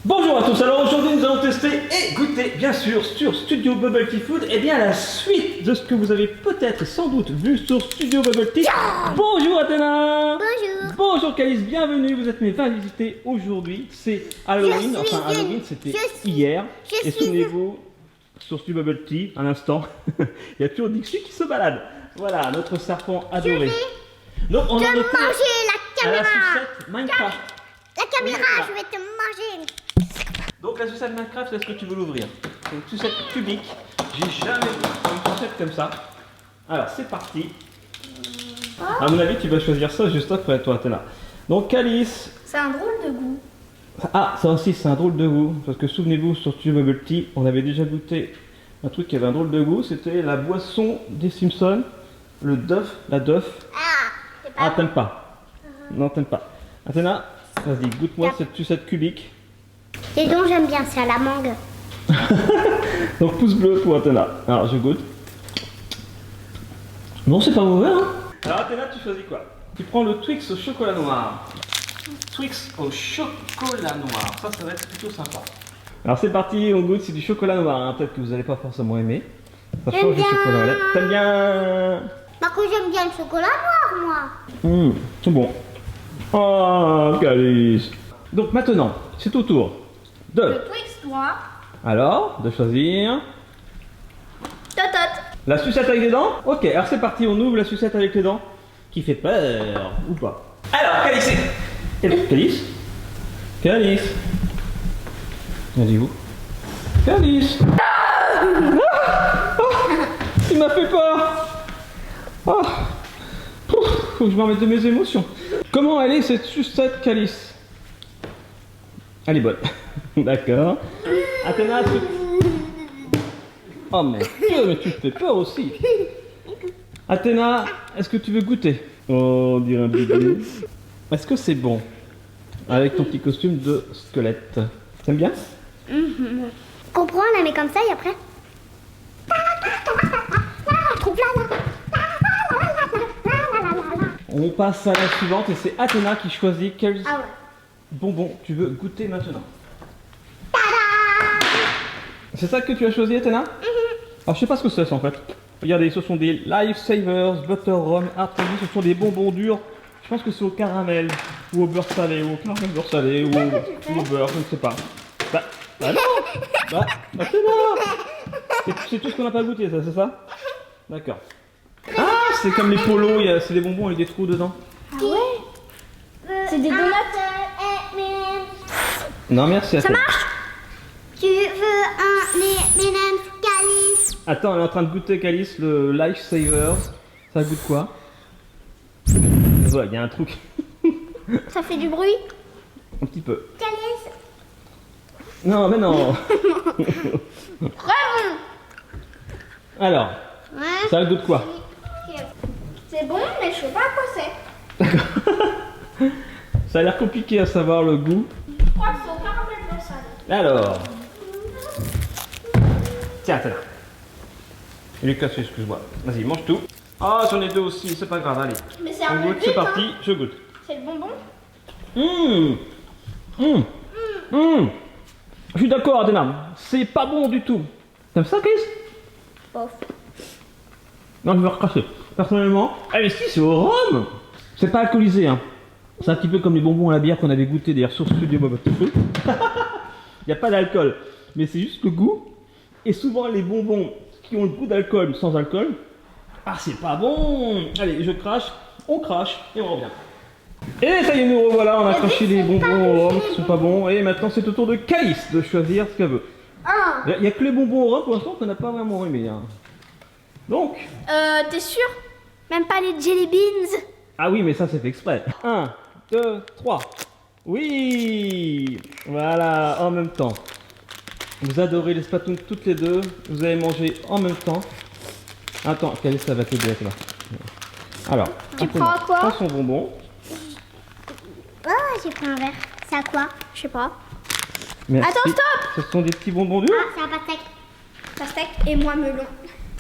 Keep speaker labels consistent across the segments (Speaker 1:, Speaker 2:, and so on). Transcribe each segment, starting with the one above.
Speaker 1: Bonjour à tous, alors aujourd'hui nous allons tester et goûter bien sûr sur Studio Bubble Tea Food et bien la suite de ce que vous avez peut-être sans doute vu sur Studio Bubble Tea. Bonjour Athéna.
Speaker 2: Bonjour.
Speaker 1: Bonjour Calice, bienvenue, vous êtes mes invités aujourd'hui, c'est Halloween, enfin Halloween c'était hier et souvenez-vous sur Studio Bubble Tea, à l'instant, il y a toujours Dixie qui se balade. Voilà, notre serpent adoré. Donc on en était
Speaker 2: manger la
Speaker 1: à la
Speaker 2: caméra.
Speaker 1: sucette Minecraft.
Speaker 2: La caméra,
Speaker 1: Oui,
Speaker 2: je vais te manger.
Speaker 1: Donc la sucette Minecraft, est-ce que tu veux l'ouvrir? C'est une sucette cubique. J'ai jamais vu une sucette comme ça. Alors c'est parti. À mon avis, tu vas choisir ça juste après toi, Athéna. Donc Calice.
Speaker 2: C'est un drôle de goût.
Speaker 1: Ah, ça aussi c'est un drôle de goût. Parce que souvenez-vous, sur Studio Bubble Tea, on avait déjà goûté un truc qui avait un drôle de goût. C'était la boisson des Simpsons. Le Duff, la Duff. Ah, t'aimes pas? Non, t'aimes pas. Athéna, vas-y, goûte-moi cette sucette cubique.
Speaker 2: Les dons, j'aime bien, c'est à la mangue.
Speaker 1: Donc pouce bleu pour Athéna. Alors je goûte. Non, c'est pas mauvais, hein. Alors Athéna, tu choisis quoi? Tu prends le Twix au chocolat noir. Twix au chocolat noir. Ça va être plutôt sympa. Alors c'est parti, on goûte, c'est du chocolat noir. Hein. Peut-être que vous n'allez pas forcément aimer. Ça change du chocolat au lait. T'aimes bien?
Speaker 2: Par contre, j'aime bien le chocolat noir, moi.
Speaker 1: C'est bon. Oh, Calice. Donc maintenant, c'est au tour de...
Speaker 2: Le Twix noir.
Speaker 1: Alors, de choisir...
Speaker 2: Totot.
Speaker 1: La sucette avec les dents? Ok, alors c'est parti, on ouvre la sucette avec les dents. Qui fait peur, ou pas? Alors, Calice. Calice? Calice? Vas-y, vous. Calice. Il m'a fait peur. Oh. Faut que je me remette de mes émotions. Comment elle est cette sucette, Calice? Elle est bonne. D'accord. Athéna, oh mon Dieu, mais tu te fais peur aussi. Athéna, est-ce que tu veux goûter? Oh, on dirait un bébé. Est-ce que c'est bon? Avec ton petit costume de squelette. T'aimes bien?
Speaker 2: Comprends, on la met comme ça et après.
Speaker 1: On passe à la suivante et c'est Athéna qui choisit quel
Speaker 2: Ah ouais.
Speaker 1: bonbon tu veux goûter maintenant. C'est ça que tu as choisi, Athéna? Alors je sais pas ce que c'est en fait. Regardez, ce sont des Lifesavers, Butter Rum, Art Candy, ce sont des bonbons durs. Je pense que c'est au caramel, ou au beurre salé, ou au caramel beurre salé, ou au beurre, je ne sais pas. Bah non. Bah, Athéna. C'est tout ce qu'on n'a pas goûté, ça, c'est ça? D'accord. Ah, c'est comme les polos, c'est des bonbons avec des trous dedans.
Speaker 2: Ah ouais. C'est des donuts.
Speaker 1: Non, merci, Athéna.
Speaker 2: Ça marche? Tu veux un M&M's Calice?
Speaker 1: Attends, elle est en train de goûter, Calice, le Lifesavers. Ça goûte quoi? Ouais, il y a un truc.
Speaker 2: Ça fait du bruit?
Speaker 1: Un petit peu.
Speaker 2: Calice?
Speaker 1: Non, mais non. Alors,
Speaker 2: Ouais.
Speaker 1: ça goûte quoi?
Speaker 2: C'est bon, mais je sais pas à quoi c'est.
Speaker 1: Ça a l'air compliqué à savoir le goût.
Speaker 2: Je crois que c'est au caramel beurre salé.
Speaker 1: Alors. Tiens, tiens. Il est cassé, excuse-moi. Vas-y, mange tout. Ah, j'en ai deux aussi, c'est pas grave, allez.
Speaker 2: Mais c'est un
Speaker 1: On
Speaker 2: peu
Speaker 1: goûte, c'est
Speaker 2: vite,
Speaker 1: parti,
Speaker 2: hein.
Speaker 1: je goûte.
Speaker 2: C'est le bonbon?
Speaker 1: Je suis d'accord, Athéna. C'est pas bon du tout. T'aimes ça, Chris?
Speaker 2: Bof.
Speaker 1: Non, je vais recracher. Personnellement, ah mais si, c'est au rhum. C'est pas alcoolisé, hein. C'est un petit peu comme les bonbons à la bière qu'on avait goûté d'ailleurs sur Studio Bubble Tea Food. Il n'y a pas d'alcool, mais c'est juste le goût. Et souvent les bonbons qui ont le goût d'alcool sans alcool, ah c'est pas bon. Allez, je crache, on crache et on revient. Et ça y est, nous revoilà, on a craché les bonbons au rhum qui sont pas bons. Et maintenant c'est au tour de Calice de choisir ce qu'elle veut. Il n'y a que les bonbons au rhum pour l'instant qu'on n'a pas vraiment aimé. Hein. Donc...
Speaker 2: T'es sûr? Même pas les jelly beans?
Speaker 1: Ah oui, mais ça c'est fait exprès. 1, 2, 3. Oui. Voilà, en même temps. Vous adorez les spatoons toutes les deux. Vous allez manger en même temps. Attends, Calice, ça va t'aider là. Alors,
Speaker 2: Tu prends quoi?
Speaker 1: prends son bonbon.
Speaker 2: Oh, j'ai pris un verre. C'est à quoi? Je sais pas.
Speaker 1: Merci.
Speaker 2: Attends, stop.
Speaker 1: Ce sont des petits bonbons durs.
Speaker 2: Ah, c'est un pastèque. Pastèque et moi melon.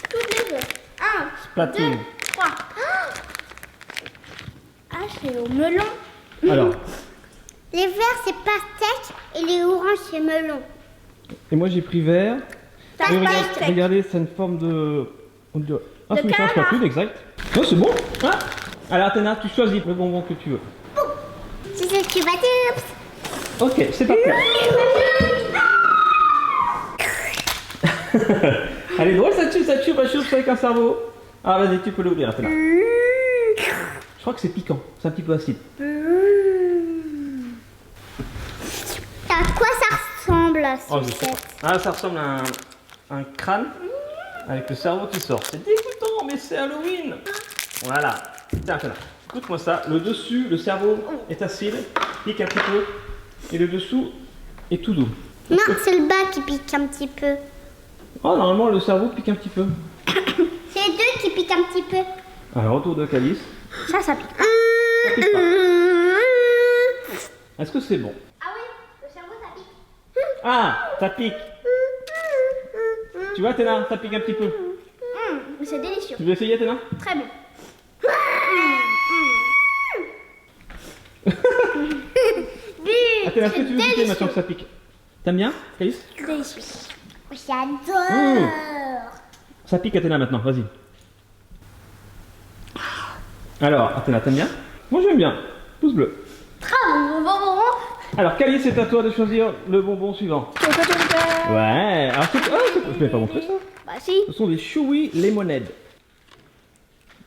Speaker 2: Toutes les deux. 1,
Speaker 1: Splatoon.
Speaker 2: 2, 3. Ah, c'est au melon.
Speaker 1: Alors,
Speaker 2: Les verts, c'est pastèque et les oranges. orange, c'est melon.
Speaker 1: Et moi j'ai pris vert.
Speaker 2: T'as
Speaker 1: Et
Speaker 2: pas
Speaker 1: regarde-
Speaker 2: le steak.
Speaker 1: regardez, c'est une forme de. On dirait. Ah,
Speaker 2: De
Speaker 1: ça ne change pas
Speaker 2: calamar.
Speaker 1: plus, exact. Non, c'est bon. Ah. Alors, Athéna, tu choisis le bonbon que tu veux.
Speaker 2: C'est ce que tu vas dire.
Speaker 1: Ok, c'est parti. Elle est drôle, ça chauffe avec un cerveau. Ah, vas-y, tu peux l'ouvrir, Athéna. Je crois que c'est piquant, c'est un petit peu acide.
Speaker 2: À quoi ça ressemble la
Speaker 1: Oh, je sais
Speaker 2: sucette?
Speaker 1: pas. Ah, ça ressemble à un crâne avec le cerveau qui sort. C'est dégoûtant, mais c'est Halloween. Voilà. Tiens, Athéna, écoute-moi ça. Le dessus, le cerveau est acide, pique un petit peu. Et le dessous est tout doux.
Speaker 2: Non, c'est le bas qui pique un petit peu.
Speaker 1: Oh, normalement, le cerveau pique un petit peu.
Speaker 2: C'est les deux qui piquent un petit peu.
Speaker 1: Alors, autour de Calice,
Speaker 2: Ça pique pas.
Speaker 1: ça pique pas. Est-ce que c'est bon?
Speaker 2: Ah oui, le cerveau ça pique.
Speaker 1: Ah, ça pique. Tu vois, Athéna, ça pique un petit peu.
Speaker 2: Mais c'est délicieux.
Speaker 1: Tu veux essayer, Athéna?
Speaker 2: Très bon.
Speaker 1: Athéna, est-ce que tu veux goûter maintenant que ça pique? T'aimes bien, Calice?
Speaker 2: Délicieux. J'adore.
Speaker 1: Ça pique, Athéna, maintenant, vas-y. Alors, Athéna, t'aimes bien? Moi, j'aime bien. Pouce bleu.
Speaker 2: Très bon.
Speaker 1: Alors, Calice, c'est à toi de choisir le bonbon suivant. Ouais, alors je vais pas montrer ça.
Speaker 2: Bah si.
Speaker 1: Ce sont des Chewy Lemonade.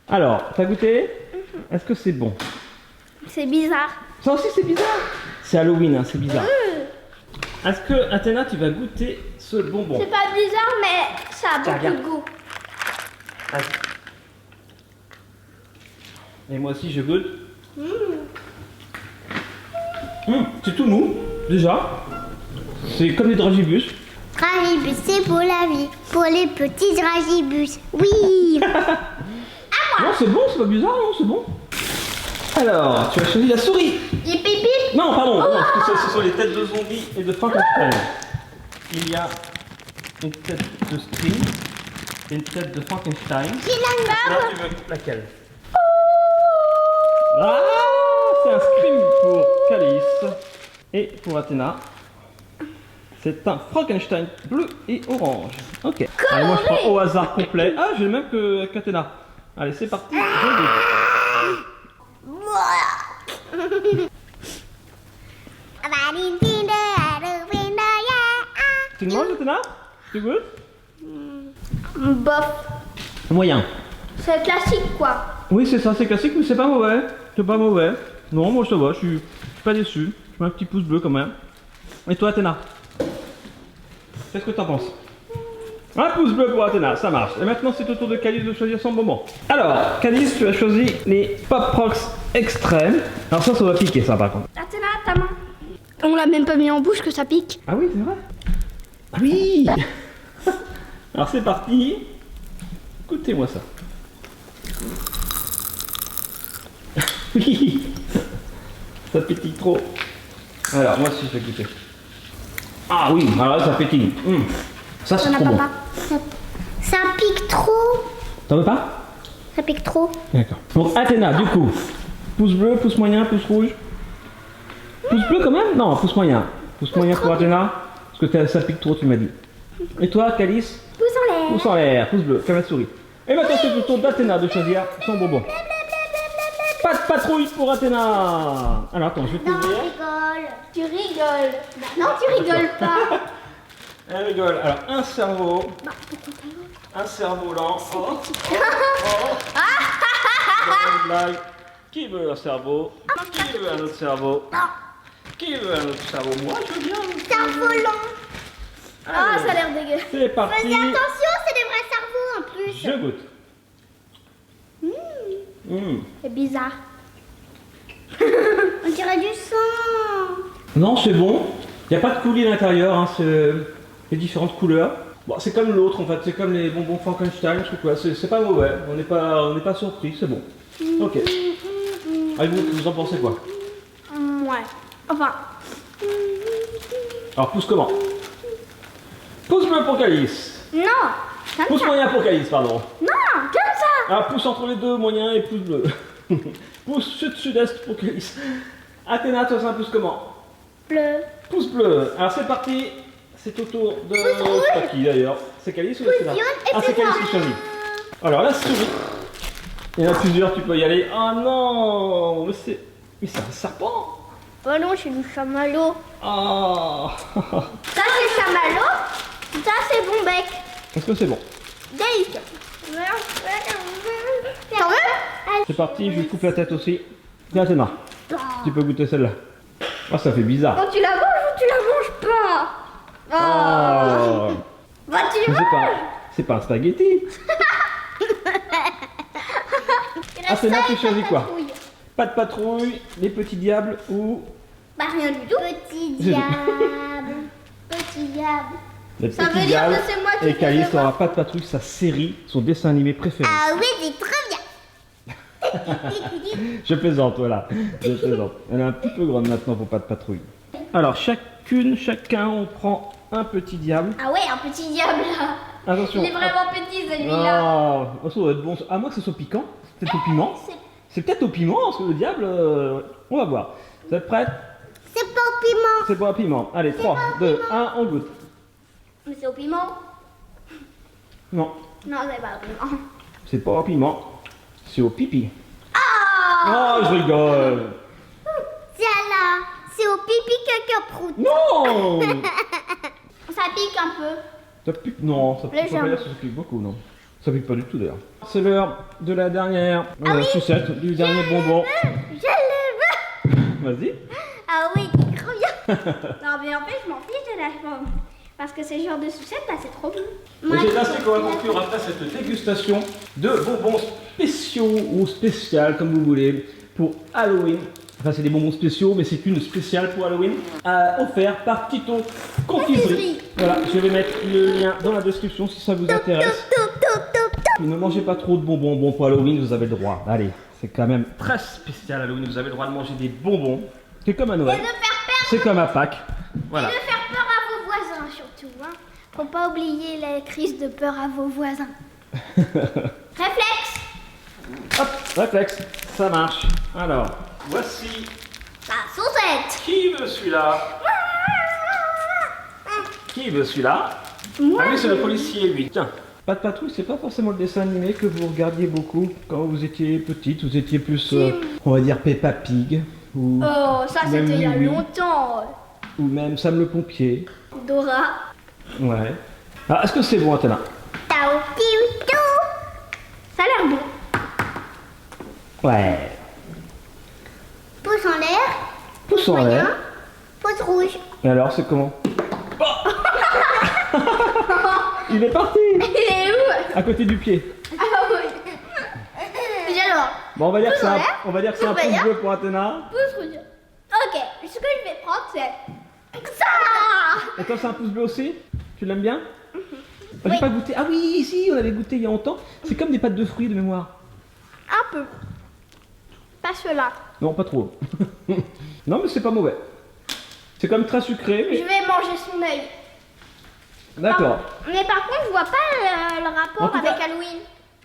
Speaker 1: Alors, t'as goûté? Est-ce que c'est bon?
Speaker 2: C'est bizarre.
Speaker 1: Ça aussi, c'est bizarre. C'est Halloween, hein, c'est bizarre. Est-ce que, Athéna, tu vas goûter ce bonbon?
Speaker 2: C'est pas bizarre, mais ça a
Speaker 1: Tiens,
Speaker 2: beaucoup
Speaker 1: regarde.
Speaker 2: de goût.
Speaker 1: Vas-y. Et moi aussi, je goûte. C'est tout mou, déjà. C'est comme des dragibus.
Speaker 2: Dragibus, c'est pour la vie. Pour les petits dragibus. Oui.
Speaker 1: Non, c'est bon, c'est pas bizarre, non, c'est bon. Alors, tu as choisi la souris.
Speaker 2: Les pipis.
Speaker 1: Non, pardon, non, parce que ce sont les têtes de zombies et de Frankenstein. Il y a une tête de Scream et une tête de Frankenstein.
Speaker 2: J'ai la
Speaker 1: Là,
Speaker 2: barbe.
Speaker 1: tu veux laquelle? Ah, c'est un Scream pour Calice. Et pour Athéna, c'est un Frankenstein bleu et orange. Ok. Allez, moi je prends au hasard complet. Ah, j'ai le même que qu'Athéna. Allez, c'est parti. Je goûte. Tu le manges, Athéna? Tu goûtes?
Speaker 2: Bof.
Speaker 1: Moyen.
Speaker 2: C'est classique quoi.
Speaker 1: Oui, c'est ça, c'est classique, mais c'est pas mauvais. C'est pas mauvais. Non, moi je te vois, je suis pas déçu. Je mets un petit pouce bleu quand même. Et toi, Athéna? Qu'est-ce que t'en penses? Un pouce bleu pour Athéna, ça marche. Et maintenant, c'est au tour de Calice de choisir son bonbon. Alors, Calice, tu as choisi les Pop Rocks Extrême. Alors ça va piquer, ça, par contre.
Speaker 2: Athéna, ta main. On l'a même pas mis en bouche que ça pique.
Speaker 1: Ah oui, c'est vrai. Ah oui. Alors c'est parti. Écoutez-moi ça. Oui. Ça pétille trop. Alors moi aussi je vais goûter. Ah oui, alors là ça pétille. Ça c'est trop bon.
Speaker 2: Ça pique trop.
Speaker 1: T'en veux pas?
Speaker 2: Ça pique trop.
Speaker 1: D'accord. Donc Athéna, du coup, pouce bleu, pouce moyen, pouce rouge. Pouce bleu quand même? Non, pouce moyen. Pouce moyen pour Athéna. Parce que ça pique trop, tu m'as dit. Et toi, Calice?
Speaker 2: Pouce en l'air.
Speaker 1: Pouce en l'air, pouce bleu, comme la souris. Et maintenant, c'est au tour d'Athéna de choisir son bonbon. Pas de patrouille pour Athéna. Alors, attends, je vais
Speaker 2: Non,
Speaker 1: t'ouvrir.
Speaker 2: tu rigoles. Non, tu rigoles pas.
Speaker 1: Elle rigole. Alors, un cerveau. Un cerveau lent. Oh. Une blague. Qui veut un cerveau? Qui veut un autre cerveau? Qui veut un autre cerveau? Moi, je veux bien.
Speaker 2: C'est un volant. Ah,
Speaker 1: Allez,
Speaker 2: ça a l'air dégueu.
Speaker 1: c'est parti.
Speaker 2: Fais attention, c'est des vrais cerveaux en plus.
Speaker 1: Je goûte.
Speaker 2: C'est bizarre. On dirait du sang.
Speaker 1: Non, c'est bon. Il n'y a pas de coulis à l'intérieur, hein, c'est les différentes couleurs. Bon, c'est comme l'autre en fait, c'est comme les bonbons Frankenstein, c'est pas mauvais, on n'est pas surpris, c'est bon. Ok. Allez, vous en pensez quoi?
Speaker 2: Ouais. Enfin.
Speaker 1: Alors, pouce comment? Pouce bleu pour Calice.
Speaker 2: Non. Comme
Speaker 1: Pouce
Speaker 2: ça.
Speaker 1: moyen pour Calice, pardon.
Speaker 2: Non, comme ça.
Speaker 1: Alors, pouce entre les deux, moyen et pouce bleu. Pouce sud-sud-est pour Calice. Athéna, toi, c'est un pouce comment?
Speaker 2: Bleu.
Speaker 1: Pouce bleu. Alors c'est parti. C'est au tour de... C'est pas qui d'ailleurs. C'est Calice ou c'est là? Ah, c'est Calice qui choisit. Alors la souris. Il y en a plusieurs, tu peux y aller. Oh non, mais c'est un serpent.
Speaker 2: Oh non, c'est du chamallow.
Speaker 1: Oh.
Speaker 2: Ça, c'est chamallow. Ça, c'est bon bec.
Speaker 1: Est-ce que c'est bon?
Speaker 2: Délicieux. T'en veux?
Speaker 1: C'est parti, je lui coupe la tête aussi. Tiens, Athéna, tu peux goûter celle-là. Oh, ça fait bizarre.
Speaker 2: Quand tu la manges ou tu la manges pas?
Speaker 1: Oh.
Speaker 2: Bah, tu
Speaker 1: Mais c'est pas un spaghetti. Athéna, tu choisis quoi? Pas de patrouille, les petits diables ou...
Speaker 2: Bah, rien du tout. Petit diable. Petit diable.
Speaker 1: Les
Speaker 2: Ça
Speaker 1: petits
Speaker 2: veut dire
Speaker 1: diables.
Speaker 2: que c'est moi qui
Speaker 1: Et Calice
Speaker 2: fais le
Speaker 1: n'aura pas de patrouille, sa série, son dessin animé préféré.
Speaker 2: Ah oui, c'est très bien.
Speaker 1: Je plaisante, voilà. Je plaisante. Elle est un petit peu grande maintenant pour pas de patrouille. Alors, chacun, on prend un petit diable.
Speaker 2: Ah ouais, un petit diable là.
Speaker 1: Attention.
Speaker 2: Il est vraiment petit celui-là.
Speaker 1: Oh, ça doit être bon. À moins que ce soit piquant. C'est peut-être au piment. C'est peut-être au piment, parce que le diable, on va voir. Vous êtes prêts?
Speaker 2: C'est pas au piment.
Speaker 1: C'est pas au piment. Allez, 3, 2, 1, on goûte.
Speaker 2: Mais c'est au piment.
Speaker 1: Non,
Speaker 2: Non, c'est pas au piment.
Speaker 1: c'est pas au piment. C'est au pipi.
Speaker 2: Ah
Speaker 1: Oh, je rigole.
Speaker 2: Tiens là, c'est au pipi caca prout.
Speaker 1: Non.
Speaker 2: Ça pique un peu.
Speaker 1: Ça pique? Non, ça pique pas. Ça pique beaucoup, non. Ça pique pas du tout d'ailleurs. C'est l'heure de la dernière sucette, du dernier bonbon.
Speaker 2: Je le veux.
Speaker 1: Vas-y.
Speaker 2: Ah oui, c'est trop bien. Non mais en fait, je m'en fiche de la forme. Parce que ces genres de sucettes, là, c'est trop bon.
Speaker 1: Et c'est ainsi qu'on va conclure après cette dégustation de bonbons spéciaux ou spéciales, comme vous voulez, pour Halloween. Enfin, c'est des bonbons spéciaux, mais c'est une spéciale pour Halloween, offert par Tito Confiserie. Voilà, je vais mettre le lien dans la description si ça vous intéresse. Ne mangez pas trop de bonbons. Bon, pour Halloween, vous avez le droit. Allez, c'est quand même très spécial Halloween. Vous avez le droit de manger des bonbons. C'est comme à Noël. C'est comme à Pâques. Voilà.
Speaker 2: Et de faire peur à vos voisins, surtout. Hein. Faut pas oublier la crise de peur à vos voisins. Réflexe.
Speaker 1: Hop, réflexe, ça marche. Alors, voici.
Speaker 2: La saucette.
Speaker 1: Qui veut celui-là? Qui veut celui-là?
Speaker 2: Moi,
Speaker 1: Ah oui, c'est le policier, lui. Tiens, Pas de patrouille, c'est pas forcément le dessin animé que vous regardiez beaucoup quand vous étiez petite. Vous étiez plus, on va dire, Peppa Pig. Ou
Speaker 2: Oh, ça
Speaker 1: même
Speaker 2: c'était il y a
Speaker 1: Louis,
Speaker 2: longtemps.
Speaker 1: ou même Sam le pompier.
Speaker 2: Dora.
Speaker 1: Ouais. Ah, est-ce que c'est bon, Athéna?
Speaker 2: Tao piou tao. Ça a l'air bon.
Speaker 1: Ouais.
Speaker 2: Pouce en l'air.
Speaker 1: Pouce en
Speaker 2: moyen,
Speaker 1: l'air.
Speaker 2: pouce rouge.
Speaker 1: Et alors, c'est comment? Il est parti!
Speaker 2: Il est où?
Speaker 1: À côté du pied.
Speaker 2: Ah oui. J'adore.
Speaker 1: Bon, on va dire que
Speaker 2: Pouce
Speaker 1: c'est
Speaker 2: en
Speaker 1: un,
Speaker 2: l'air.
Speaker 1: on va dire que c'est un
Speaker 2: Pouce
Speaker 1: pouce
Speaker 2: moyen.
Speaker 1: bleu pour Athéna.
Speaker 2: Pouce rouge. Ok, ce que je vais prendre c'est ça.
Speaker 1: Et toi, c'est un pouce bleu aussi? Tu l'aimes bien? J'ai
Speaker 2: Oui.
Speaker 1: pas goûté. Ah oui, si, on avait goûté il y a longtemps. C'est comme des pâtes de fruits de mémoire.
Speaker 2: Un peu. Pas ceux-là.
Speaker 1: Non, pas trop. Non, mais c'est pas mauvais. C'est comme très sucré.
Speaker 2: Je
Speaker 1: Mais...
Speaker 2: vais manger son œil.
Speaker 1: D'accord.
Speaker 2: Mais par contre, je vois pas le
Speaker 1: En
Speaker 2: rapport
Speaker 1: tout
Speaker 2: avec
Speaker 1: cas-
Speaker 2: Halloween.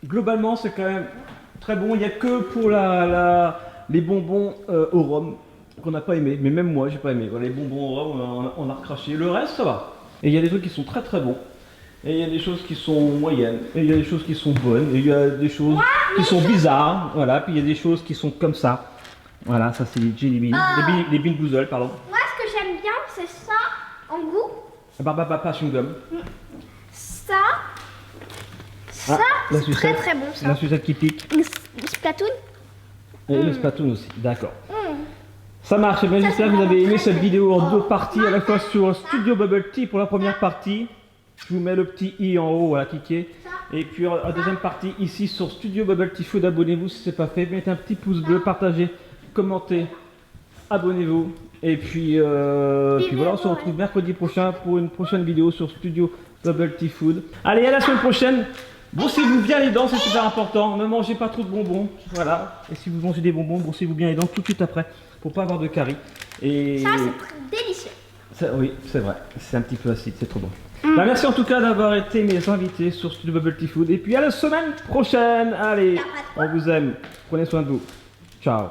Speaker 1: Globalement, c'est quand même très bon. Il n'y a que pour les bonbons au rhum qu'on n'a pas aimé. Mais même moi, j'ai pas aimé. Voilà, les bonbons au rhum, on a recraché. Le reste, ça va. Et il y a des trucs qui sont très très bons. Et il y a des choses qui sont moyennes. Et il y a des choses qui sont bonnes. Et il y a des choses qui sont bizarres. Voilà. Puis il y a des choses qui sont comme ça. Voilà, ça c'est les Jelly Beans. Les Bean Boozled, pardon.
Speaker 2: Moi, ce que j'aime bien, c'est ça en goût.
Speaker 1: Barbapapa chewing gum.
Speaker 2: Ça.
Speaker 1: Ah,
Speaker 2: Ça,
Speaker 1: la
Speaker 2: c'est très
Speaker 1: sucette.
Speaker 2: très bon ça.
Speaker 1: La sucette qui pique.
Speaker 2: Splatoon.
Speaker 1: Et le Splatoon aussi. D'accord. Ça marche, eh bien, j'espère que vous avez aimé cette vidéo en deux parties, à la fois sur Studio Bubble Tea pour la première partie. Je vous mets le petit i en haut, voilà, cliquez. Et puis la deuxième partie ici sur Studio Bubble Tea Food, abonnez-vous si ce n'est pas fait. Mettez un petit pouce bleu, partagez, commentez, abonnez-vous. Et puis voilà, on se retrouve mercredi prochain pour une prochaine vidéo sur Studio Bubble Tea Food. Allez, à la semaine prochaine. Brossez-vous bien les dents, c'est super important. Ne mangez pas trop de bonbons, voilà. Et si vous mangez des bonbons, brossez-vous bien les dents tout de suite après pour pas avoir de caries. Et
Speaker 2: Ça, c'est délicieux.
Speaker 1: ça, oui, c'est vrai, c'est un petit peu acide, c'est trop bon. Bah, merci en tout cas d'avoir été mes invités sur Studio Bubble Tea Food. Et puis à la semaine prochaine. Allez, on vous aime. Prenez soin de vous. Ciao.